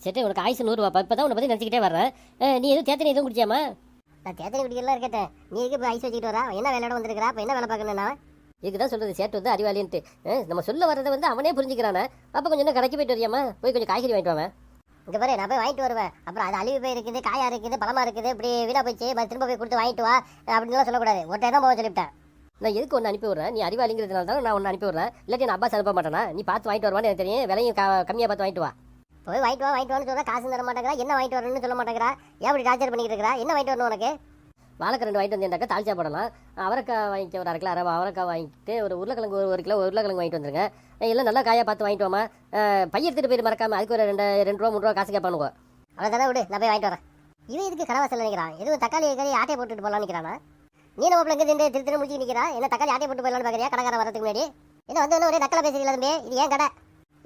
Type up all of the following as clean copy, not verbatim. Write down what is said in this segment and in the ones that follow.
சரி உனக்கு ஆயுசு 100 ரூபா. இப்போ தான் உன்னை பற்றி நினச்சிக்கிட்டே வர்றேன். நீ எதுவும் தேத்தனை எதுவும் குடிச்சாமா? நான் தேத்தனை குடிக்கலாம் இருக்கேன். நீ எதுக்கு இப்போ ஐஸ் வச்சுக்கிட்டு வரா? என்ன வேலையோட வந்திருக்கிறா? இப்போ என்ன வேலை பார்க்கணும்னா? இதுக்கு தான் சொல்கிறது சேட்டு வந்து அறிவாளின்ட்டு. நம்ம சொல்ல வர்றதை வந்து அவனே புரிஞ்சுக்கிறானே. அப்போ கொஞ்சம் இன்னும் கடைக்கு போயிட்டு வரியாமா? போய் கொஞ்சம் காய்கறி வாங்கிட்டு வாங்க. இங்கே பாரு, நான் போய் வாங்கிட்டு வருவேன். அப்புறம் அது அழிவு போய் இருக்குது, காயா இருக்குது, பழமா இருக்குது, இப்படி வீணா போச்சு, திரும்ப போய் கொடுத்து வாங்கிட்டு வா அப்படின்லாம் சொல்லக்கூடாது. ஒரு டைம் தான் போக சொல்லிவிட்டேன். நான் எதுக்கு ஒன்று அனுப்பி விட்றேன்? நீ அறிவாளிங்கிறதுனால தான் நான் ஒன்று அனுப்பி விட்றேன். இல்லாட்டி நான் அப்பாஸ் அனுப்ப மாட்டேனா? நீ பார்த்து வாங்கிட்டு வருவான்னு எனக்கு தெரியும். விலையும் கம்மியாக பார்த்து வாங்கிட்டு வா. போய் வாங்கிட்டு வான்னு சொல்ல காசு தர மாட்டேங்கிறா. என்ன வாங்கிட்டு வரணும்னு சொல்ல மாட்டேங்கிறா. ஏன் அப்படி டார்ச்சர் பண்ணிட்டு இருக்கிறா? என்ன வாங்கிட்டு வரணும் உனக்கு? வாழைக்காய் 2 வாங்கிட்டு வந்தேன்டாக்கா தாளிச்சா போடலாம். அவரைக்காய் வாங்கிட்டு ஒரு 1/2 கிலோ அவரைக்காய் வாங்கிட்டு ஒரு உருளைக்கிழங்கு 1 கிலோ உருளைக்கிழங்கு வாங்கிட்டு வந்துருங்க. எல்லாம் நல்லா காயாக பார்த்து வாங்கிட்டு வாமா. பைய எடுத்துகிட்டு போயிட்டு மறக்காம. அதுக்கு ஒரு 2 ரூபா 3 ரூபா காசு கேட்பானுங்க. அவ்வளோதானே, விடு, நான் போய் வாங்கிட்டு வரேன். இவன் இதுக்கு கடவாசல் நினைக்கிறான். எதுவும் தக்காளி ஆட்டையை போட்டுட்டு போகலான்னு நிற்கிறானா? நீ நம்ம பிள்ளைங்க திரு முடிச்சு நிற்கிறா. என்ன தக்காளி ஆட்டையை போட்டு போயிடலான்னு பார்க்குறியா? கடைக்காரன் வரதுக்கு முன்னாடி என்ன வந்து ஒரே நக்கலை பேசுறீங்களா தம்பி? இது ஏன் கடை?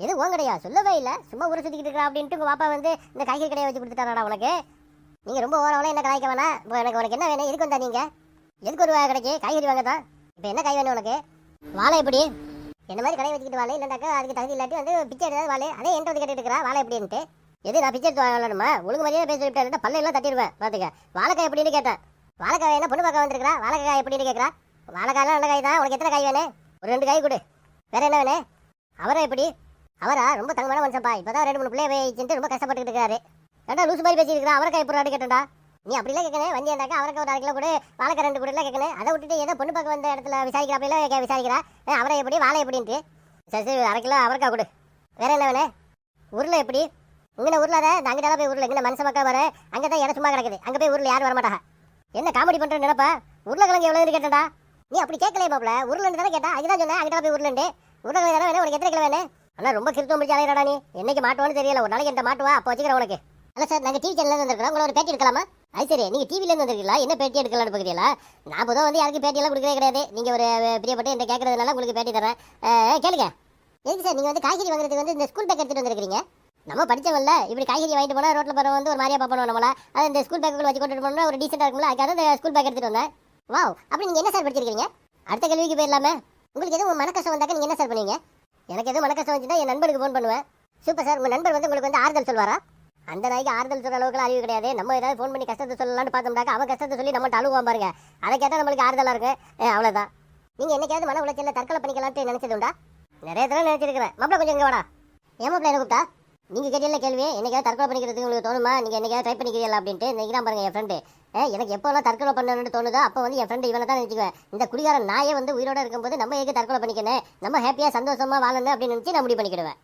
எது உன் கடையா? சொல்லவே இல்லை, சும்மா ஊரை சுற்றிக்கிட்டு இருக்கிறா அப்படின்ட்டு உங்கள் பாப்பா வந்து இந்த காய்கறி கடையை வச்சு கொடுத்துட்டாரா உனக்கு? நீங்கள் ரொம்ப ஓரவளை என்ன கலாய்க்க வேணா. இப்போ உனக்கு என்ன வேணும்? எதுக்கு வந்தா நீங்கள்? எதுக்கு ஒரு கடைக்கு காய்கறி வாங்க தான்? இப்போ என்ன காய் வேணும் உனக்கு? வாழை எப்படி? என்ன மாதிரி கடை வச்சுக்கிட்டு வாழை இல்லைனாக்கா அதுக்கு தகுதி இல்லாட்டி வந்து பிச்சை எடுத்து வாழை. அதே என்கிட்ட வந்து கேட்டுட்டு இருக்கிறா வாழை எப்படின்ட்டு. எது நான் பிச்சை எடுத்து வாழணுமா? ஒழுங்கு மாதிரியே பேச விட்டு பல்லையெல்லாம் தட்டிடுவேன் பார்த்துக்க. வாழைக்காய் எப்படின்னு கேட்டேன். வாழைக்காய் என்ன பொண்ணு பார்க்க வந்திருக்கிறா? வாழைக்காய் எப்படின்னு கேட்குறா. வாழைக்காயெல்லாம் நல்ல காய் தான். உனக்கு எத்தனை காய் வேணும்? ஒரு 2 காய் கொடு. வேற என்ன வேணும்? அவரை எப்படி? அவரா ரொம்ப தங்கமான மனுஷன்ப்பா. இப்போ தான் 2 3 பிள்ளைய வச்சுட்டு ரொம்ப கஷ்டப்பட்டுக்கிட்டு இருக்காரு. ஏன்டா லூசு மாதிரி பேசியிருக்கிறா? அவரைக்காய் எப்படி கேட்டா? நீ அப்படிலாம் கேட்கணும். வந்தியாண்டாக்கா அவரைக்காய் ஒரு 1/2 கிலோ கூட, வாழைக்காய் 2 கூட கேட்கணும். அதை விட்டுட்டு ஏதோ பொண்ணு பார்க்க வந்த இடத்துல விசாரிக்கிறா விசாரிக்கிறா. அவரை எப்படி வாழை எப்படின்ட்டு. சரி 1/2 கிலோ அவரைக்காய் கொடு. வேற என்ன வேணும்? உருளை எப்படி? இங்கே உருளை தான். இந்த அங்கிட்ட போய் உருளை. இங்கே மனுஷன் மக்கா வர அங்கே தான் இடம் சும்மா கிடக்குது. அங்கே போய் உருளை யாரும் வரமாட்டாங்க. என்ன காமெடி பண்ணுற நினைப்பா? உருளைக்கிழங்கு எவ்வளோ கேட்டா? நீ அப்படி கேட்கலையே பாப்பல. உருளைன்னு தானே கேட்டா. அதுதான் சொன்னேன். அங்கிட்ட போய் உருளைண்டு. உருளைக்கிழங்கு தானே வேணும். உனக்கு எத்தனை கிலோ வேணும்? ஆனால் ரொம்ப கிருத்தம் முடிச்சு அலையிறடா நீ. என்னைக்கு மாட்டுவான்னு தெரியல. ஒரு நாளைக்கு என்கிட்ட மாட்டுவா, அப்போ வச்சுக்கிறேன் உனக்கு. அல்ல சார், நாங்கள் டிவி சேனலில் வந்துருக்கோம். உங்களோட பேட்டி எடுக்கலாமா? அது சரி, நீங்கள் டிவிலேருந்து வந்துருக்கீங்களா? என்ன பேட்டி எடுக்கலாம்னு பார்க்குறீங்களா? நான் பொதுவாக வந்து யாருக்கும் பேட்டியெல்லாம் கொடுக்கவே கிடையாது. நீங்கள் ஒரு பிரியப்பட்டு என்ன கேட்கறதுனால உங்களுக்கு பேட்டி தரேன். கேளுங்க. எதுக்கு சார் நீங்கள் வந்து காய்கறி வாங்குறதுக்கு வந்து இந்த ஸ்கூல் பேக் எடுத்துகிட்டு வந்துருக்கீங்க? நம்ம படித்தவங்கள இப்படி காய்கறி வாங்கிட்டு போனால் ரோட்டில் போகிற வந்து ஒரு மாதிரியா பார்ப்போம் நம்மளா. அது இந்த ஸ்கூல் பேக்குள்ள வச்சு கொண்டு போனால் ஒரு டீசெண்டாக இருக்கும்ல. அதுக்காக இந்த ஸ்கூல் பேக் எடுத்துகிட்டு வந்தேன். வாவ், அப்படி நீங்கள் என்ன சார் படிச்சிருக்கீங்க? அடுத்த கேள்விக்கு போயிடலாமே. உங்களுக்கு எதுவும் மன கஷ்டம் வந்தாக்க நீங்கள் என்ன சார் பண்ணுவீங்க? எனக்கு எதுவும் மன கஷ்டம் வந்துச்சுன்னா என் நண்பருக்கு ஃபோன் பண்ணுவேன். சூப்பர் சார், உங்கள் நண்பர் வந்து உங்களுக்கு வந்து ஆறுதல் சொல்வாரா? அந்த நாய்க்கு ஆறுதல் சொல்கிற அளவுக்கு அறிவு கிடையாது. நம்ம ஏதாவது ஃபோன் பண்ணி கஷ்டத்தை சொல்லலாம்னு பார்த்தோம்னாக்கா அவன் கஷ்டத்தை சொல்லி நம்மள்ட்ட அழுவான் பாருங்க. அதை கேட்டால் நம்மளுக்கு ஆறுதலாக இருக்கு. அவ்வளோதான். நீங்கள் என்னைக்காவது மன உளைச்சலில் தற்கொலை பண்ணிக்கலான்ட்டு நினச்சது உண்டா? நிறைய தடவை நினச்சிருக்கிறேன். மாப்பிள கொஞ்சம் இங்கே வாடா. ஏன் மாப்பிள என்ன கூப்பிட்டா? நீங்கள் கேட்டீங்களா கேள்வி? என்னைக்காவது தற்கொலை பண்ணிக்கிறதுக்கு உங்களுக்கு தோணுமா? நீங்கள் என்னைக்காவது ட்ரை பண்ணிக்கிறீங்களா அப்படின்ட்டு நினைக்கிறான் பாருங்க என் ஃப்ரெண்டு. எனக்கு எப்போல்லாம் தற்கொலை பண்ணணும்னு தோணுதோ அப்போ வந்து என் ஃப்ரெண்டு இவனை தான் நினச்சிக்குவேன். இந்த குடிகார நாயே வந்து உயிரோடு இருக்கும்போது நம்ம எதுக்கு தற்கொலை பண்ணிக்கணும், நம்ம ஹாப்பியாக சந்தோஷமாக வாழணும் அப்படின்னு நினச்சி நான் முடிவு பண்ணிக்கிடுவேன்.